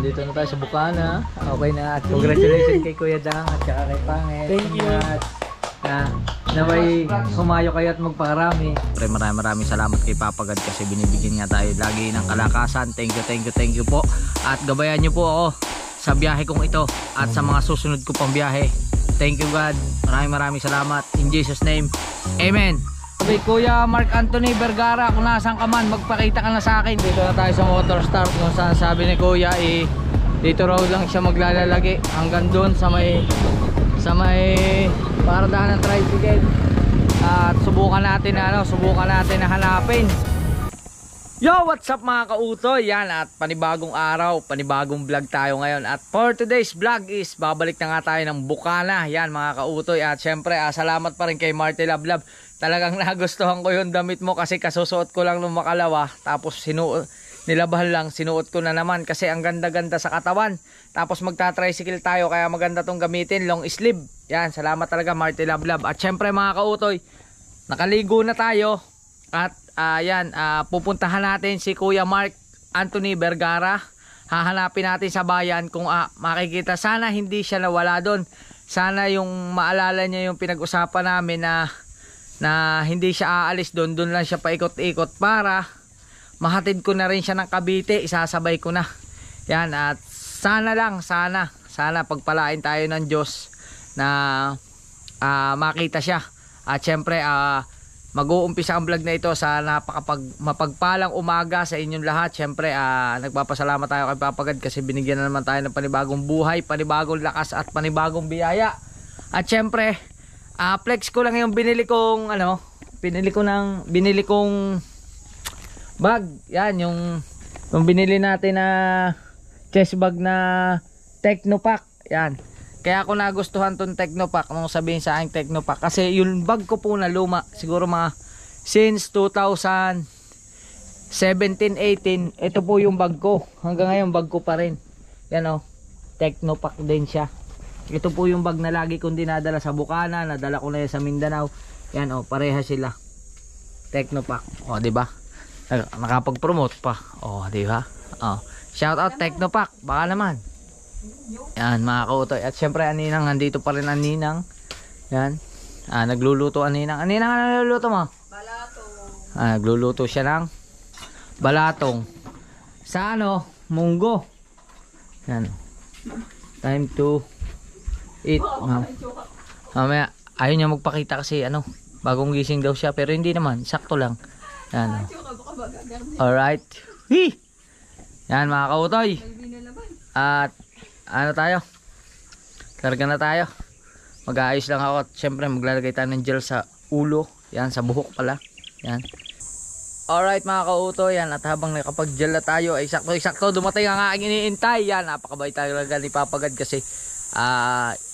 nandito na tayo sa Bukana. Okay na. At congratulations kay Kuya Dang at saka kay Pangit. Thank you. Na may humayo kayo at magpakarami. Maraming salamat kay Papa God kasi binibigyan nga tayo lagi ng kalakasan. Thank you po. At gabayan nyo po ako sa biyahe kong ito at sa mga susunod ko pang biyahe. Thank you God. Maraming salamat. In Jesus name. Amen. Sabi Kuya Mark Anthony Vergara, kung nasaan ka man, magpakita ka na sa akin. Dito na tayo sa Motor Start kung saan sabi ni Kuya dito raw lang siya maglalagi hanggang doon sa may paradahan ng tricycle. At subukan natin na hanapin. Yo, what's up mga kautoy? Yan, at panibagong araw, panibagong vlog tayo ngayon. At for today's vlog is babalik na nga tayo ng Bukana. Yan mga kautoy. At syempre salamat pa rin kay Marty Lablab. Talagang nagustuhan ko yung damit mo kasi kasusuot ko lang nung makalawa. Tapos nilabahan lang, sinuot ko na naman kasi ang ganda-ganda sa katawan. Tapos magta-tricycle tayo kaya maganda tong gamitin, long sleeve. Yan, salamat talaga Marty Lablab. At syempre mga kautoy, nakaligo na tayo. At pupuntahan natin si Kuya Mark Anthony Vergara. Hahanapin natin sa bayan kung makikita. Sana hindi siya nawala doon. Sana yung maalala niya yung pinag-usapan namin na hindi siya aalis doon lang siya paikot-ikot para mahatid ko na rin siya ng Cavite, isasabay ko na. Yan, at sana pagpalain tayo ng Diyos na makita siya. At syempre mag-uumpisa ang vlog na ito sa mapagpalang umaga sa inyong lahat. Syempre nagpapasalamat tayo kay Papa God kasi binigyan na naman tayo ng panibagong buhay, panibagong lakas at panibagong biyaya. At syempre flex ko lang yung binili kong bag. Yan yung binili natin na chest bag na Technopak. Yan. Kaya ako nagustuhan tong Technopak nung sabihin sa aking Technopak kasi yung bag ko po na luma siguro mga since 2017-18 ito po yung bag ko. Hanggang ngayon bag ko pa rin. Yan Technopak din siya. Ito po yung bag na lagi kong dinadala sa Bukana, nadala ko na yan sa Mindanao. Yan pareha sila. Technopak. Di ba? Nakapag-promote pa. Di ba? Shout out Technopak. Baka naman. Yan mga kautoy. At syempre aninang, nandito pa rin aninang. Yan. Nagluluto aninang. Aninang, ano nagluluto mo? Balatong. Nagluluto siya ng balatong. Sa munggo. Yan. Time to eat. Mamaya ayaw niya magpakita kasi bagong gising daw siya pero hindi naman, sakto lang. Yan. Alright. Yan mga kautoy. At tayo? Karga na tayo. Mag-aayos lang ako at syempre maglalagay tayo ng gel sa ulo. Yan, sa buhok pala. Yan. Alright mga kautoy. Yan, at habang nakapag-gel na tayo ay sakto dumating ang aking iniintay. Yan, napakabait talaga ni Papa God kasi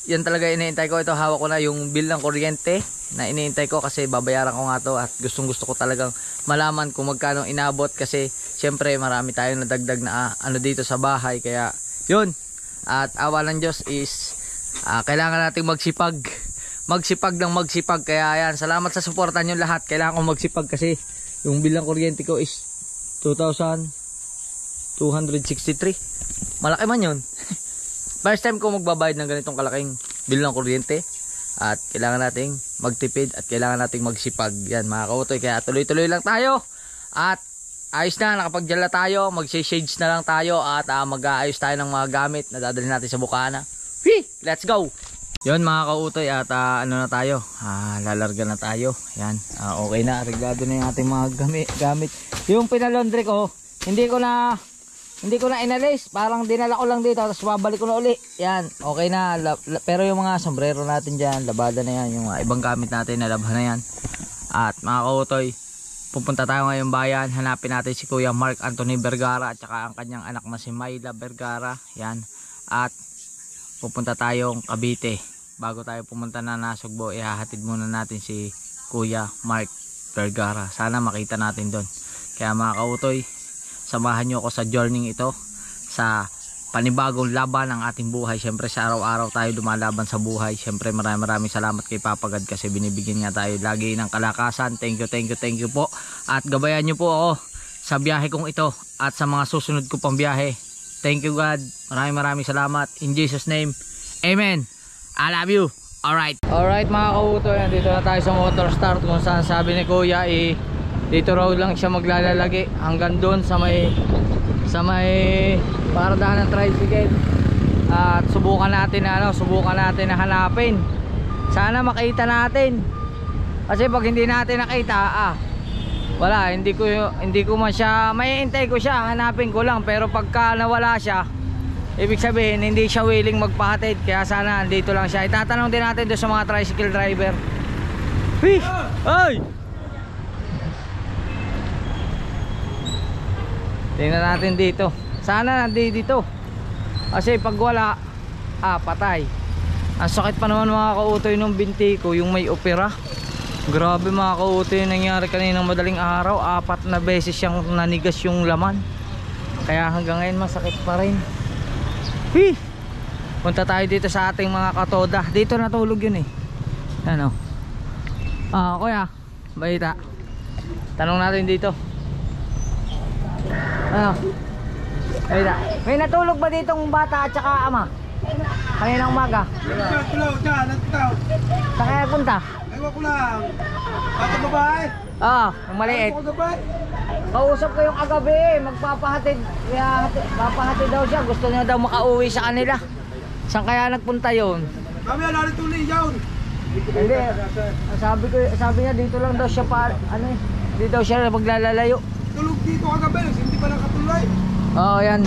yan talaga iniintay ko. Ito, hawak ko na yung bill ng kuryente na iniintay ko kasi babayaran ko nga to at gustong gusto ko talagang malaman kung magkano inabot kasi syempre marami tayong nadagdag na dito sa bahay kaya yun. At awa ng Diyos is kailangan nating magsipag kaya yan, salamat sa suporta nyo lahat. Kailangan ko magsipag kasi yung bill ng kuryente ko is 2,263. malaki man yun. First time ko magbabayad ng ganitong kalaking bill ng kuryente at kailangan nating magtipid at kailangan nating magsipag. Yan mga kautoy, kaya tuloy-tuloy lang tayo at ayos na, nakapag-gel na tayo, mag-shades na lang tayo at mag-aayos tayo ng mga gamit na dadalhin natin sa Bukana. Let's go! Yun mga kautoy at na tayo, lalarga na tayo. Yan, okay na, reglado na yung ating mga gamit. Yung pinalondre ko, hindi ko na inalis, parang dinala ko lang dito tapos babalik ko na uli. Yan, okay na. Pero yung mga sombrero natin dyan, labada na yan. Yung mga ibang gamit natin, nalabhan na yan. At mga kautoy, pupunta tayo ngayong bayan. Hanapin natin si Kuya Mark Anthony Vergara at saka ang kanyang anak na si Mayla Vergara. Yan. At pupunta tayong Cavite. Bago tayo pumunta na Nasugbo, ihahatid muna natin si Kuya Mark Vergara. Sana makita natin doon. Kaya mga kautoy, samahan nyo ako sa journey ito, sa panibagong laban ng ating buhay. Siyempre sa araw-araw tayo dumalaban sa buhay. Siyempre maraming salamat kay Papa God kasi binibigyan nga tayo lagi ng kalakasan. Thank you po. At gabayan nyo po ako sa biyahe kong ito at sa mga susunod ko pang biyahe. Thank you God. Maraming salamat. In Jesus name. Amen. I love you. Alright. Alright mga kautoy, dito na tayo sa motor start kung saan sabi ni Kuya dito raw lang siya maglalagay hanggang doon sa may paradahan ng tricycle. At subukan natin na hanapin. Sana makita natin. Kasi pag hindi natin nakita, wala, hindi ko man siya, maiintay ko siya, hanapin ko lang. Pero pagka nawala siya, ibig sabihin hindi siya willing magpahatid. Kaya sana andito lang siya. Itatanong din natin doon sa mga tricycle driver. Ay! Tingnan natin dito. Sana nandito. Kasi pag wala, patay. Ang sakit pa naman mga kautoy nung binti ko, yung may opera. Grabe mga kautoy yung nangyari kaninang madaling araw. 4 na beses siyang nanigas yung laman. Kaya hanggang ngayon masakit pa rin. Punta tayo dito sa ating mga katoda. Dito natulog yun Ano? Kuya, balita. Tanong natin dito. Ano? Balita. May natulog ba ditong bata at saka ama? Kaninang umaga? Saan kaya punta? Ewan ko lang. Bata babae? Ang maliit. Kausap ko yung kagabi, magpapahatid. Papahatid daw siya, gusto niya daw makauwi sa kanila. Saan kaya nagpunta yun? Kami narito ulit yun. Hindi, sabi niya dito lang daw siya dito daw siya maglalalayo. Tulog dito kagabi, hindi pa nakatuloy. Yan,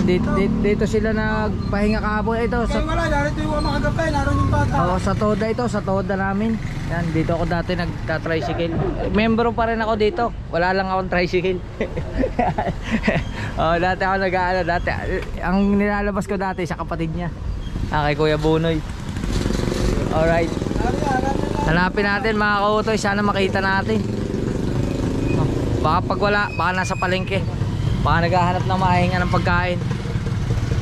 dito sila nagpahinga kahapon. Ito, Wala, narito yung mga kagabi, naroon yung bata. sa Toda sa Toda namin. Yan, dito ako dati nagta-tricycle. Membro pa rin ako dito. Wala lang akong tricycle. Dati ako dati. Ang nilalabas ko dati sa kapatid niya. Kay Kuya Bunoy. Alright. Hanapin natin mga kautoy, sana makita natin. Baka pag wala, baka nasa palengke. Baka naghahanap ng mahinga ng pagkain.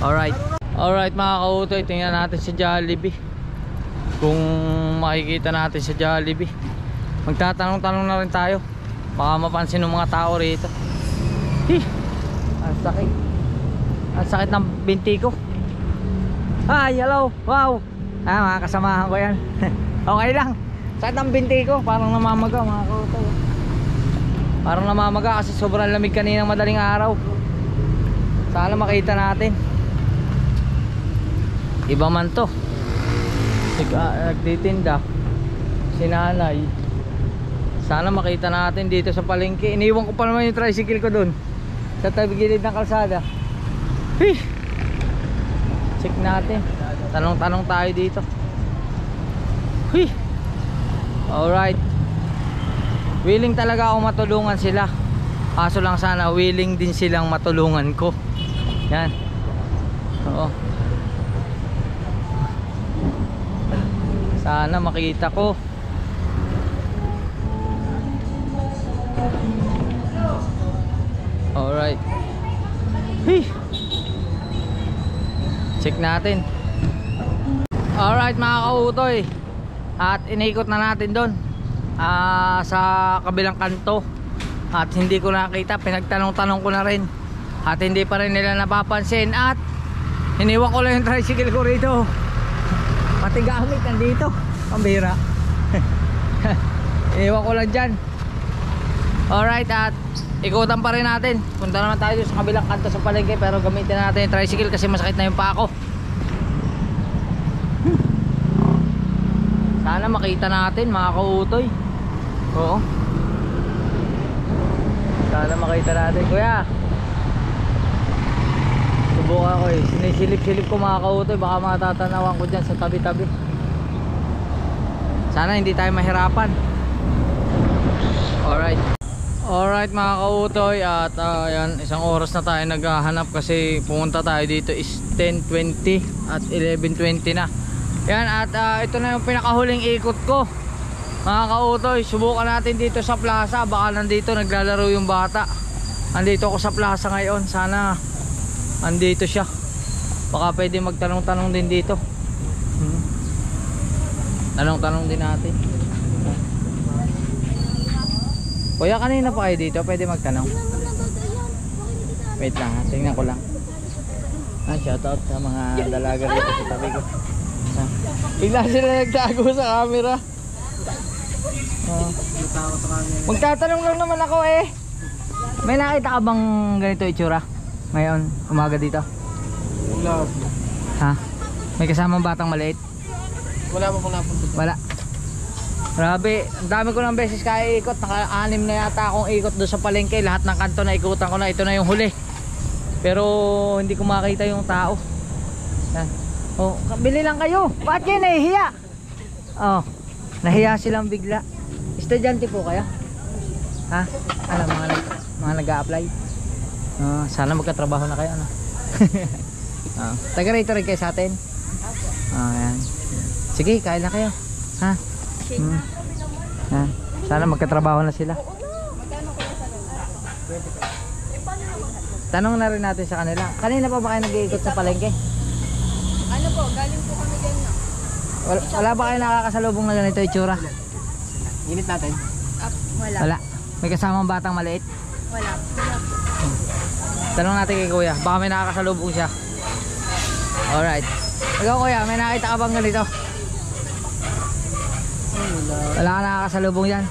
Alright mga kautoy, tingnan natin si Jollibee. Kung makikita natin si Jollibee. Magtatanong-tanong na rin tayo. Baka mapansin ng mga tao rito. Ang sakit. Ang sakit ng binti ko. Hi, hello. Wow. Mga kasamahan ko yan. Okay lang. Sakit ng binti ko. Parang namamaga mga kautoy. Parang namamaga kasi sobrang lamig kaninang madaling araw. Sana makita natin. Iba man to. Nagtitinda si nanay. Sana makita natin dito sa palengke. Iniwan ko pa naman yung tricycle ko dun sa tabi gilid ng kalsada. Check natin. Tanong-tanong tayo dito. Alright. Willing talaga ako matulungan sila. Kaso lang sana willing din silang matulungan ko. Yan. Oo. Sana makita ko. Alright. Check natin. Alright mga kautoy. At inikot na natin doon sa kabilang kanto. At hindi ko nakita. Pinagtanong-tanong ko na rin. At hindi pa rin nila napapansin. At iniwan ko lang yung tricycle ko rito. Pati gamit nandito. Ang bira. Iniwan ko lang dyan. Alright, at ikutan pa rin natin. Punta naman tayo sa kabilang kanto sa palengke. Pero gamitin natin yung tricycle kasi masakit na yung pako. Sana makita natin mga kautoy. Oo. Sana makita natin. Kuya, subukan ko sinisilip-silip ko mga kautoy. Baka matatanawan ko dyan sa tabi-tabi. Sana hindi tayo mahirapan. Alright mga kautoy. At yan, isang oras na tayo naghahanap. Kasi pumunta tayo dito is 10:20 at 11:20 na. Yan, at ito na yung pinakahuling ikot ko mga kautoy. Subukan natin dito sa plaza. Baka nandito naglalaro yung bata. Andito ako sa plaza ngayon. Sana andito siya. Baka pwede magtanong-tanong din dito. Tanong-tanong din natin. Kuya, kanina pa kayo dito? Pwede magtanong? Wait lang, tingnan ko lang. Shoutout sa mga dalaga rito sa tabi ko. Bigla sila nagtago sa camera. Magtatanong lang naman ako eh. May nakita ka bang ganito itsura ngayon, umaga dito? Wala. Ha? May kasamang batang maliit? Wala mo kung napunta. Wala. Grabe, ang dami ko ng beses kaya ikot. Naka-anim na yata akong ikot doon sa palengke. Lahat ng kanto na ikutan ko na. Ito na yung huli. Pero hindi ko makita yung tao. Yan. Oh, bili lang kayo. Bakit kayo nahihiya? Oh, nahiya silang bigla. Estudyante po kayo? Ha? Ano, mga nag-a-apply? Sana magkatrabaho na kayo, ano? Taga rito rin kayo sa atin? Ayan. Sige, kain na kayo. Ha? Sana magkatrabaho na sila. Tanong na rin natin sa kanila. Kanina pa ba kayo nag-iikot sa palengke? Ano po, galing po kami dyan na. Wala ba kayo nakakasalubong na ganito itsura? Init natin. Wala. Wala. May kasamang batang maliit? Wala. Wala po. Tanong natin kay kuya, baka may nakakasalubong siya. Alright. Ikaw kuya, may nakita ka bang ganito? Wala ka nakakasalubong yan.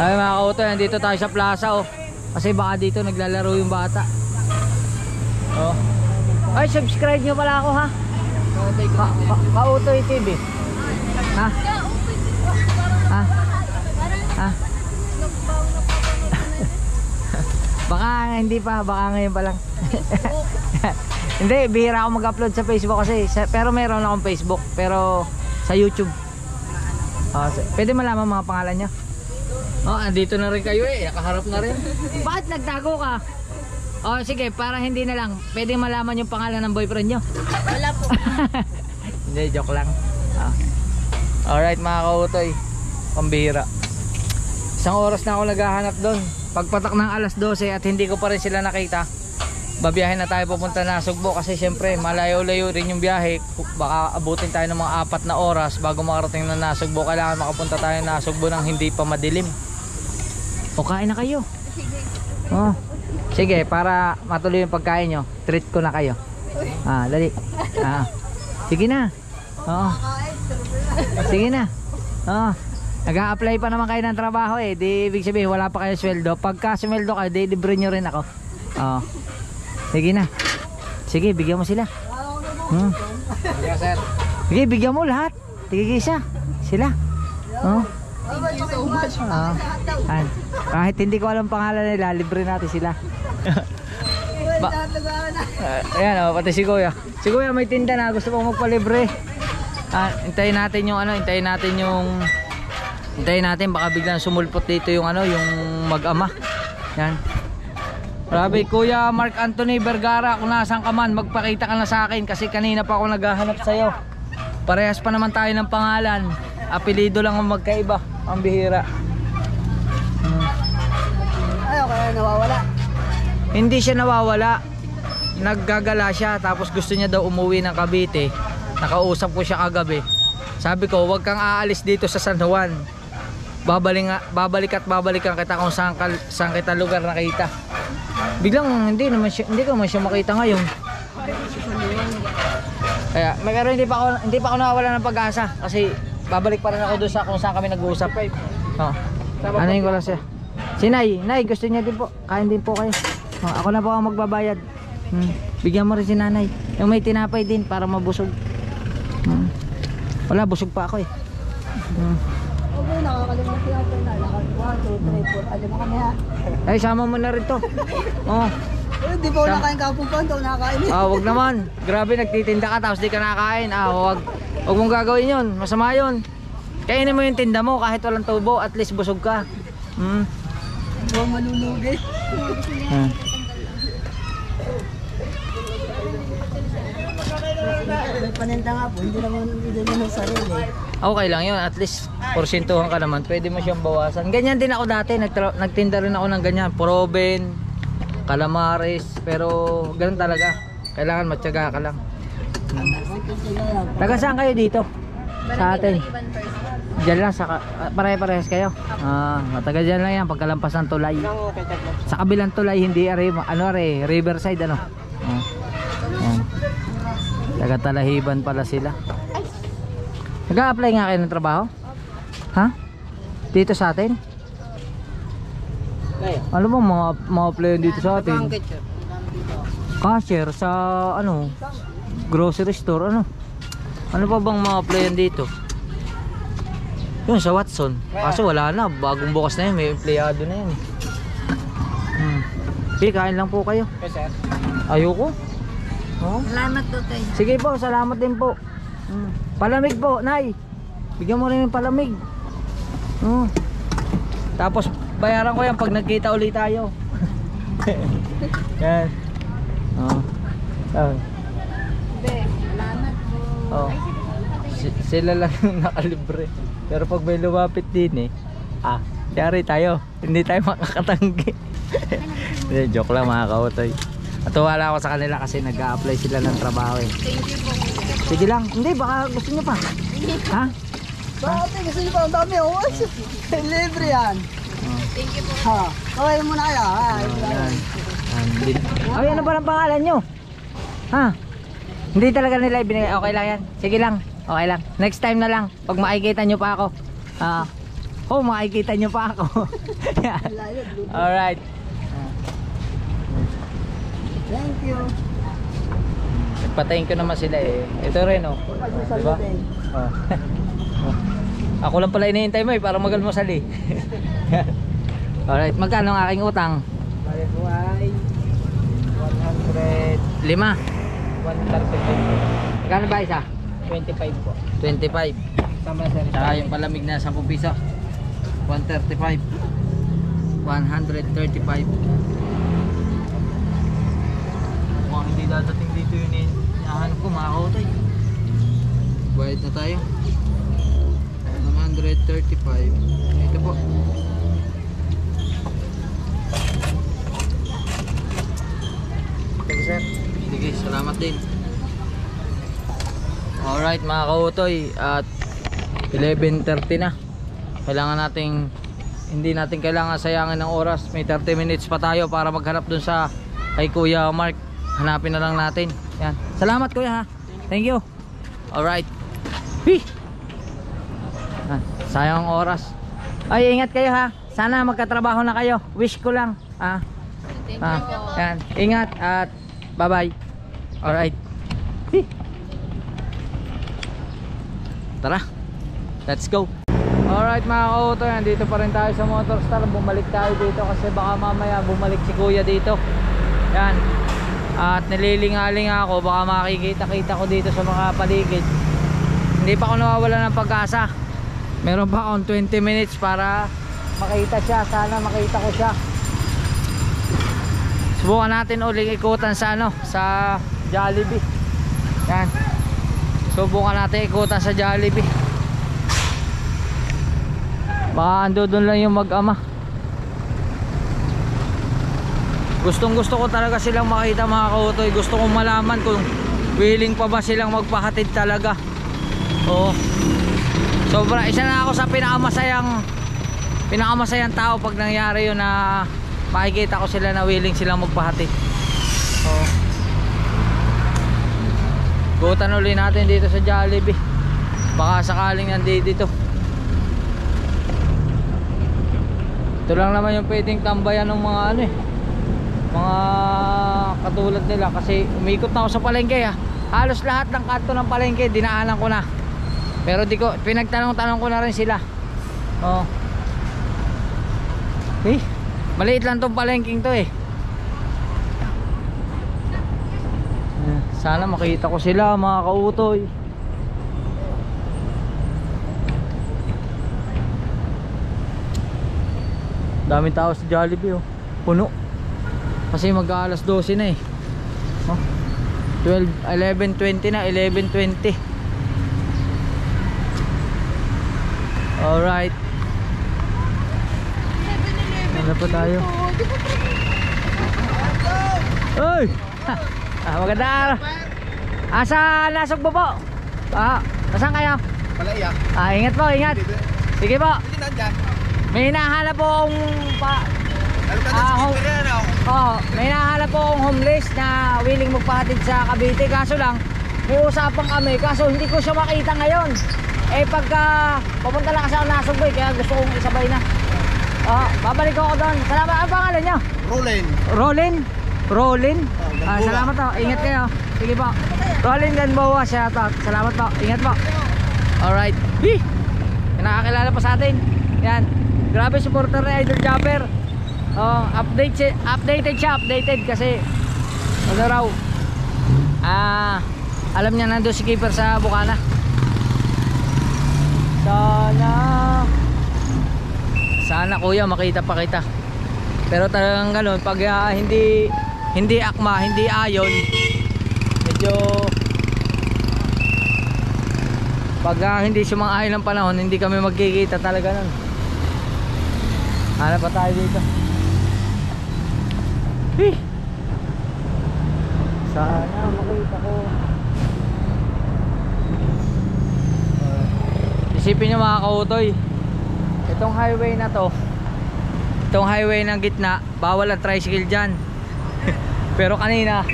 Ay mga kauto, dito tayo sa plaza oh. Kasi baka dito naglalaro yung bata. Oh. Ay, subscribe nyo pala ako ha. Kautoy TV. Ha? Ha? Ha? Baka hindi pa, baka ngayon pa lang. Hindi, bihira ako mag-upload sa Facebook kasi pero meron akong Facebook, pero sa YouTube. Pwede malaman mga pangalan niya? Oh, andito na rin kayo eh, nakaharap na rin. Bakit nagtago ka? Oh, sige, para hindi na lang. Pwede malaman yung pangalan ng boyfriend nyo? Wala po. Hindi, joke lang. Alright mga kautoy, pambihira. Isang oras na ako naghahanap doon. Pagpatak ng alas 12 at hindi ko pa rin sila nakita, babiyahin na tayo papunta na Nasugbo kasi syempre malayo-layo rin yung biyahe. Baka abutin tayo ng mga 4 na oras bago makarating na Nasugbo. Kailangan makapunta tayo na Nasugbo nang hindi pa madilim. O kain na kayo. Oh. Sige, para matuloy yung pagkain nyo, treat ko na kayo. Dali. Sige na. Oo. Sige na. Oo. Nag-a-apply pa naman kayo ng trabaho eh. Di ibig sabihin wala pa kayo sweldo. Pagka sweldo kayo, di libre nyo rin ako. Oo. Sige na. Sige, bigyan mo sila. Sir. Sige, bigyan mo lahat. Tigigisa. Sila. Oo. Thank you so much. Kahit hindi ko alam pangalan nila, libre natin sila. Ayan o, pati si Kuya. Si Kuya may tinda na, gusto pong magpalibre. Hintayin natin yung hintayin natin, baka biglang sumulpot dito yung yung mag-ama. Yan. Grabe, Kuya Mark Anthony Vergara, kung nasaan ka man, magpakita ka na sa akin kasi kanina pa ako naghahanap sa'yo. Parehas pa naman tayo ng pangalan. Apelido lang ang magkaiba. Ang bihira. Ano kaya nawawala? Hindi siya nawawala. Naggagala siya tapos gusto niya daw umuwi ng Cavite. Nakausap ko siya kagabi. Sabi ko, huwag kang aalis dito sa San Juan. Babalikan kita kung saan kita lugar nakita. Biglang hindi ko man siya makita ngayon. Kaya hindi pa ako nawawala ng pag-asa kasi babalik pa rin ako doon sa kung saan kami nag-uusap. Ano yung ko lang siya. Si Nay, gusto niya din po. Kain din po kayo. Ako na po ang magbabayad. Bigyan mo rin si Nanay. Yung may tinapay din para mabusog. Wala, busog pa ako eh. Okay, nakakalimutan natin na. 1, 2, 3, 4. Alam mo kami ha. Ay, sama mo na rin to. Di ba ako nakain kapong pa? Hindi ako nakakain. Wag naman. Grabe, nagtitinda ka tapos di ka nakakain. Wag mong gagawin yun. Masama yun. Kainin mo yung tinda mo kahit walang tubo. At least busog ka. Huwag malulugi. May paninda nga po. Hindi naman sarili. Okay lang yun. At least porsintuhan ka naman. Pwede mo siyang bawasan. Ganyan din ako dati. Nagtinda rin ako ng ganyan. Proben, calamares. Pero ganun talaga. Kailangan matyaga ka lang. Taga saan kayo dito? sa atin. Diyan lang, pare-parehas kayo. Matagal dyan lang yan, pagkalampas ng tulay. Sa kabilang tulay, hindi Riverside, ano. Taga-Talahiban pala sila. Nag-a-apply nga kayo ng trabaho? Ha? Dito sa atin? Ano mo mga-apply dito sa atin? Cashier sa grocery store, ano pa bang ma-applyan dito? Yun sa Watson, kaso wala na, bagong bukas na yun, may empleyado na yun. Sige, kain lang po kayo. Ayoko. Salamat po tayo. Sige po, salamat din po. Palamig po, Nay. Bigyan mo rin yung palamig. Tapos bayaran ko yan pag nagkita ulit tayo. Yan. Salamat po. Sila lang yung nakalibre. Pero pag may lumapit din yari tayo. Hindi tayo makakatanggi. Joke lang mga kautoy. At wala ako sa kanila kasi nag-a-apply sila ng trabaho eh. Thank you po. Sige lang. Hindi, baka gusto nyo pa. Ha? Bakit gusto niyo pa? Ang dami libre yan. Thank you po. Kaway mo na kaya. Ay, ano ba ang pangalan nyo? Ha? Hindi talaga nila ibinigay. Okay lang yan. Sige lang. Okay lang. Next time na lang. Pag makikita nyo pa ako. Makikita nyo pa ako. Alright. Thank you. Nagpatayin ko naman sila eh. Ito rin diba? Ako lang pala iniintay mo para magalmusal eh. Alright, magkano ang aking utang? Bale po ay 5. 135. Magkano ba isa? 25 po. 25. Tama sir. Saka yung palamig na 10 piso. 135. 135. Mukhang hindi dadating dito yun inahan ko mga kautoy. Bayad na tayo. 135. Ito po. Thank you sir. Sige, salamat din. Alright mga kautoy, at 11:30 na. Hindi natin kailangan sayangin ng oras. May 30 minutes pa tayo para maghanap dun sa kay Kuya Mark. Hanapin na lang natin. Yan. Salamat kuya ha. Thank you. Alright. Sayang ang oras. Ay, ingat kayo ha. Sana magkatrabaho na kayo. Wish ko lang. Thank you po. Yan. Ingat at bye-bye. Alright. Tara. Let's go. Alright mga kauto, dito pa rin tayo sa Motorstar. Bumalik tayo dito kasi baka mamaya bumalik si kuya dito. Yan. At nililingaling ako, baka makikita-kita ko dito sa mga paligid. Hindi pa ako nawawala ng pag-asa. Meron pa akong 20 minutes para makita siya. Sana makita ko siya. Subukan natin uling ikutan sa sa Jollibee. Yan. Subukan natin ikutan sa Jollibee. Baka ando doon lang yung mag-ama. Gustong gusto ko talaga silang makita mga kautoy. Gusto kong malaman kung willing pa ba silang magpahatid talaga. Oo. Sobra, isa na ako sa pinakamasayang tao pag nangyari yun na makikita ko sila na willing silang magpahatid. Oo. Gutan ulit natin dito sa Jollibee. Baka sakaling nandito. Ito lang naman yung pwedeng tambayan ng mga mga katulad nila kasi umikot na ako sa palengke halos lahat ng kanto ng palengke dinaanan ko na, pero pinagtanong-tanong ko na rin sila. Maliit lang tong palengking to sana makita ko sila mga kautoy. Daming tao sa Jollibee puno kasi mag-aalas 12 na 11:20 na, 11:20. Alright, ano pa tayo? Uy! Maganda araw. Asa Nasugbo po? Nasaan kayo? Palaya. Ingat po, ingat. Sige po. Hindi nandyan. May hinahanap po akong Lalo ka na sa skipper yan, may hinahanap po akong homeless na willing magpahatid sa Cavite. Kaso lang, may usapan kami. Kaso hindi ko siya makita ngayon. Pagka papunta lang kasi ako Nasugboy, kaya gusto kong isabay na. Babalik ako doon. Salamat. Ang pangalan niyo? Rolling. Rolin? Gamboa. Salamat po. Ingat kayo. Sige po. Rolin Gamboa, shoutout. Salamat po. Ingat po. Alright. Nakakilala pa sa atin. Yan. Grabe supporter ni Idol Japper. Updated siya. Updated kasi ano raw. Alam niya nandun si keeper sa Bukana. Sana kuya makita pa kita. Pero talagang ganun, pag hindi akma, hindi ayon, medyo pag hindi sumang-ayon ng panahon, hindi kami magkikita talaga nun. Hanap pa tayo dito. Sana makita ko. Isipin nyo mga kautoy, itong highway na to, itong highway ng gitna, bawal ang tricycle dyan. Pero kanina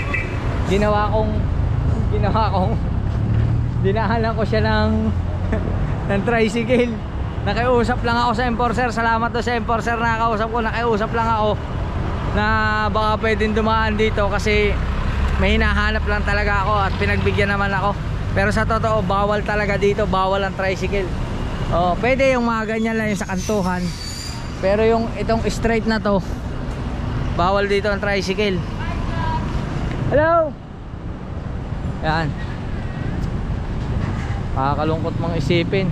dinahalan ko siya ng tricycle. Nakiusap lang ako sa enforcer. Salamat to sa enforcer na nakausap ko. Nakiusap lang ako na baka pwedeng dumaan dito kasi may hinahanap lang talaga ako at pinagbigyan naman ako. Pero sa totoo bawal talaga dito, bawal ang tricycle. Pwede yung mga ganyan lang yung sa kantuhan. Pero yung itong straight na to, bawal dito ang tricycle. Hello. Yan. Makakalungkot mong isipin.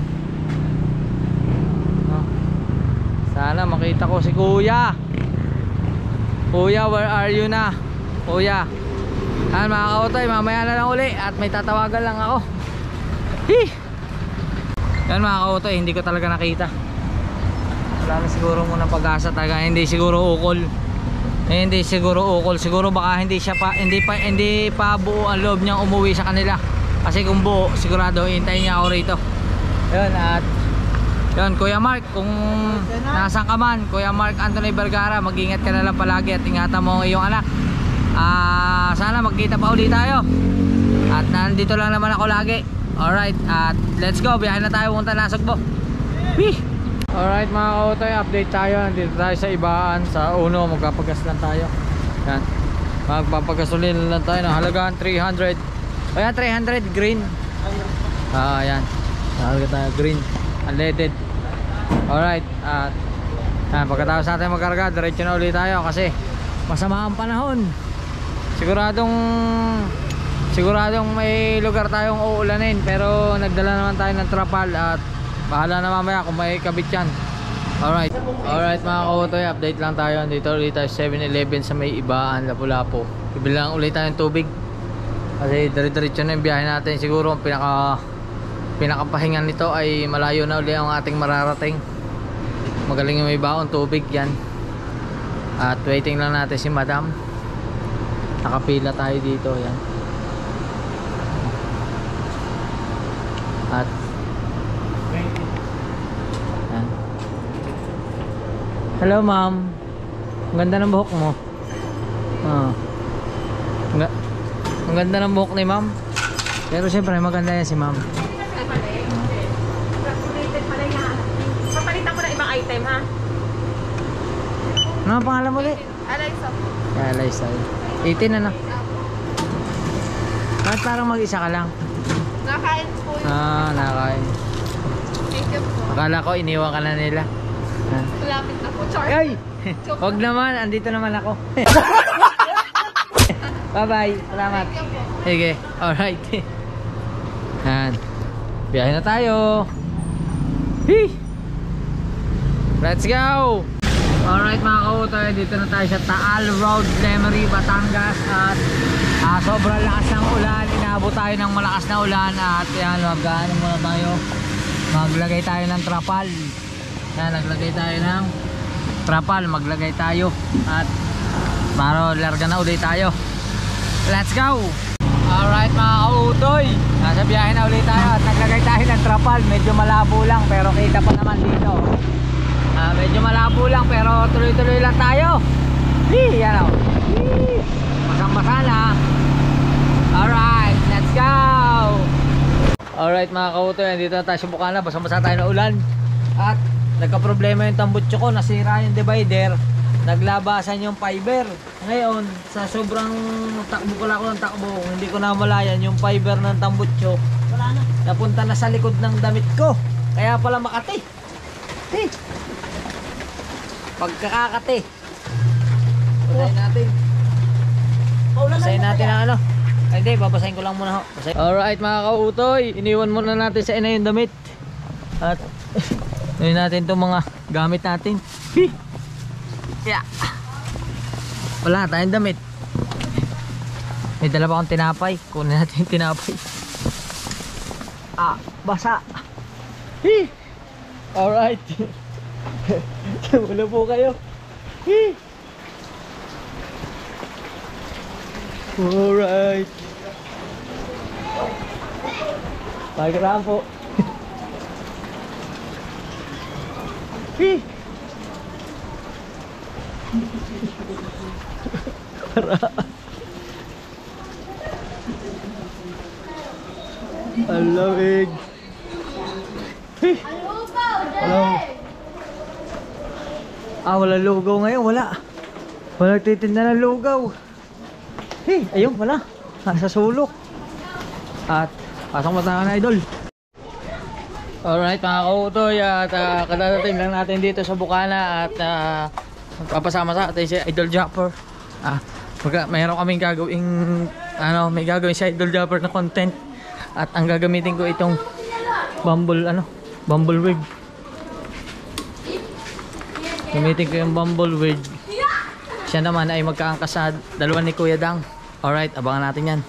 Sana makita ko si Kuya. Kuya, where are you na? Kuya. Yan mga kautoy, mamaya na lang uli at may tatawagan lang ako. Yan mga kautoy, hindi ko talaga nakita. Wala na siguro muna pag-asa talaga. Hindi siguro ukol. Hindi siguro ukol. Siguro baka hindi pa buo ang loob niyang umuwi sa kanila. Kasi kung buo, sigurado hintayin niya ako rito. Yun, at yun, Kuya Mark, kung nasaan ka man, Kuya Mark Anthony Vergara, mag-ingat ka na lang palagi at ingatan mo ang iyong anak. Sana magkita pa ulit tayo. At nandito lang naman ako lagi. Alright, at let's go, biyahe na tayo punta Nasugbo. Alright mga kautoy, update tayo. Nandito tayo sa Ibaan, sa Uno, magpapagas lang tayo. Yan, magpapagasolin lang tayo ng halagaan 300. Ayan, 300 green. Ayan, nahalaga tayo green, unleaded. Alright, at pagkatapos natin magkarga, diretso na ulit tayo kasi masama ang panahon. Siguradong may lugar tayong uulanin, pero nagdala naman tayo ng trapal at bahala na mamaya kung may kabit yan. Alright mga kautoy, update lang tayo. Dito ulit tayo 7-Eleven sa may Ibaan, Lapu-Lapu. Bibili lang ulit tayo ng tubig kasi dire-diretso na yung biyahe natin. Siguro ang pinakapahingan nito ay malayo na ulit ang ating mararating. Magaling yung may baon tubig yan. At waiting lang natin si Madam. Nakapila tayo dito. Yan. At yan. Hello ma'am. Ang ganda ng buhok mo. Ang ganda ng buhok ni ma'am. Pero siyempre maganda yan si ma'am. Papalitan ko na ibang item ha. Ano ang pangalan mo ulit? Alaysa. Alaysa. 18 na na. Bakit parang mag-isa ka lang? Nakain po yun. Nakain. Thank you po. Akala ko iniwan ka na nila. Malapit na po. Char. Ay! Huwag naman, andito naman ako. Bye bye, salamat. Sige, alright. Yan. Biyahe na tayo. Let's go! Alright mga kautoy, dito na tayo sa Taal Road, Lemery, Batangas. At sobrang lakas ng ulan. Inaabot tayo ng malakas na ulan. At yan, mag-ano muna tayo. Maglagay tayo ng trapal. Yan, naglagay tayo ng trapal. Maglagay tayo. At para larga na ulit tayo. Let's go! Alright mga kautoy, nasa biyahe na ulit tayo at naglagay tayo ng trapal. Medyo malabo lang pero kita pa naman dito. Medyo malabo lang pero tuloy-tuloy lang tayo. Yan o. Masang-masa na. Alright, let's go. Alright mga kautoy, dito na tayo sa Bukana. Basang-basa tayo na ulan. At nagka-problema yung tambutso ko, nasira yung divider, naglabasan yung fiber. Ngayon, sa sobrang takbo ko lang ako ng takbo, hindi ko namalayan yung fiber ng tambutso. Wala na. Napunta na sa likod ng damit ko. Kaya pala makati. Pagkakakati. Basahin natin. Basahin natin ang ano. Ay hindi, babasahin ko lang muna ho. Alright mga kautoy, iniwan muna natin sa ina yung damit. At yun natin itong mga gamit natin. Yeah. Wala tayong damit. May dala pa akong tinapay. Kunin natin yung tinapay. Basa. Alright. Wala po kayo. Alright. Pagkaraan po. Alamig. Hello. Wala lugaw ngayon, wala. Wala nagtitinda ng lugaw. Ayun, wala. Nasa sulok. At pasok mo tayo na idol. Alright mga kautoy, at kadadating lang natin dito sa Bukana at papasama sa atin si Idol Japper. Mayroon kaming gagawing may gagawin si Idol Japper na content at ang gagamitin ko itong bumble wig. Gamitin ko yung bumble wig. Siya naman ay magkaangkas sa dalawa ni Kuya Dang. Alright, abangan natin yan.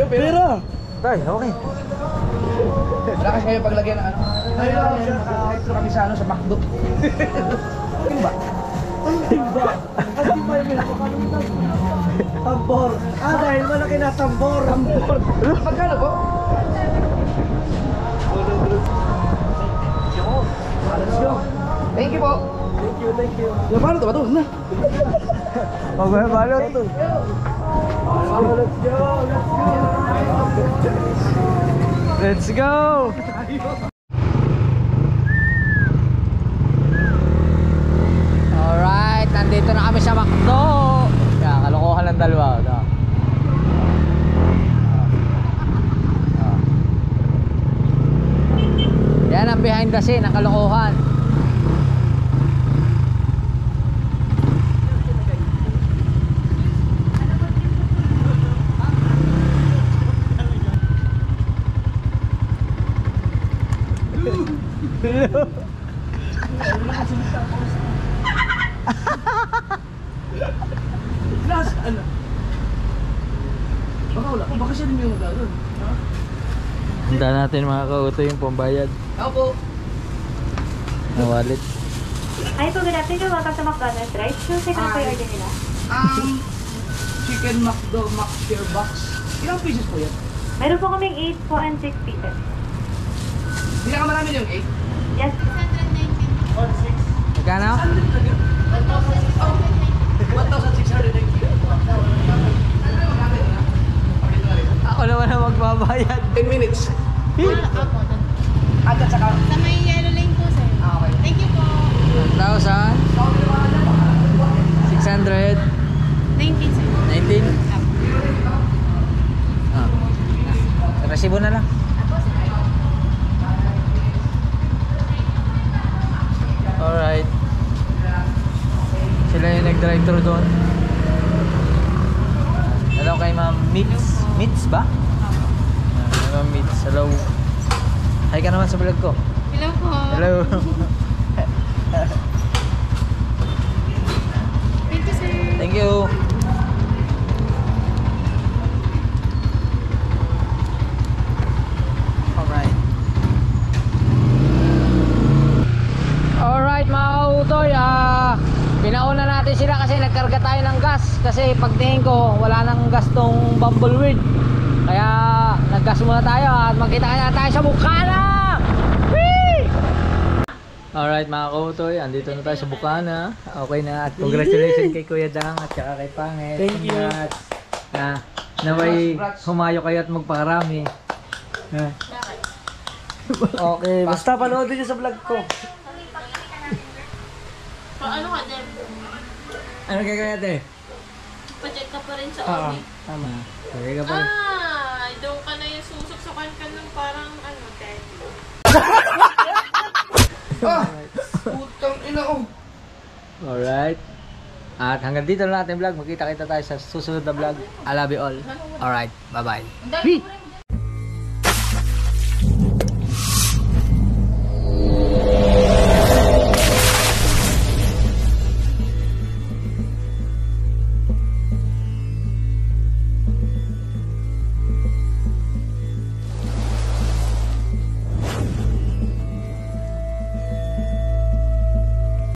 Pera! Tay, okay. Wala kasi kayo paglagyan ng ano. Ito kami sa ano, sa McDo. Timba. Timba! Tambor! Dahil malaki na tambor! Tambor! Magkano po? Let's go! Thank you po. Thank you. Paano ito ba ito? Na. Magbabalot to. Let's go! Let's go! Alright, nandito na kami sa McDo. Kalokohan ng dalawa. Yan ang behind the scene, ang kalokohan. Baka siya din yung magagawin. Handa natin mga kauto yung pambayad. Ako po. Na wallet. Hi po, good afternoon. Welcome to McDonald's, right? Sure, take na po yung order nila. Chicken McDo McShare Box. Ilang pieces po yan? Meron po kaming 8 po and 6 pieces. Pinakamarami yung 8. Yes. Magkano? 1,690. Ako naman ang magbabayad. 10 minutes. Apo. Agad sa Sa may yellow lane po, sir. okay. Thank you po. 1,600. 19, sir. 19. Ah. Resibo na lang. Alright. Sila yung nag-drive-thru doon. Hello kay Ma'am Mitz. Mitz ba? Ma'am Mitz. Hello. Hi ka naman sa vlog ko. Hello po. Hello. Thank you, sir. Thank you. Alright. Alright mga kautoy, pinauna natin sila kasi nagkarga tayo ng gas. Kasi pagtingin ko wala nang gas tong Bumbleweed. Kaya naggas muna tayo at magkita kaya tayo sa Bukana. Whee! Alright mga kautoy, andito na tayo sa Bukana. Okay na at congratulations kay Kuya Dang at saka kay Pangit. Thank you. Na may humayo kayo at magpakarami. Okay, basta panoodin niyo sa vlog ko. Ano ka, Deb? Ano gagawin natin? Pa-check ka pa rin sa Oo, OB. tama. Okay ka pa. Doon ka na yung susuksukan ka ng parang Ted. Putang ina oh. Alright. At hanggang dito na natin vlog. Magkita-kita tayo sa susunod na vlog. I love you all. Alright. Bye-bye.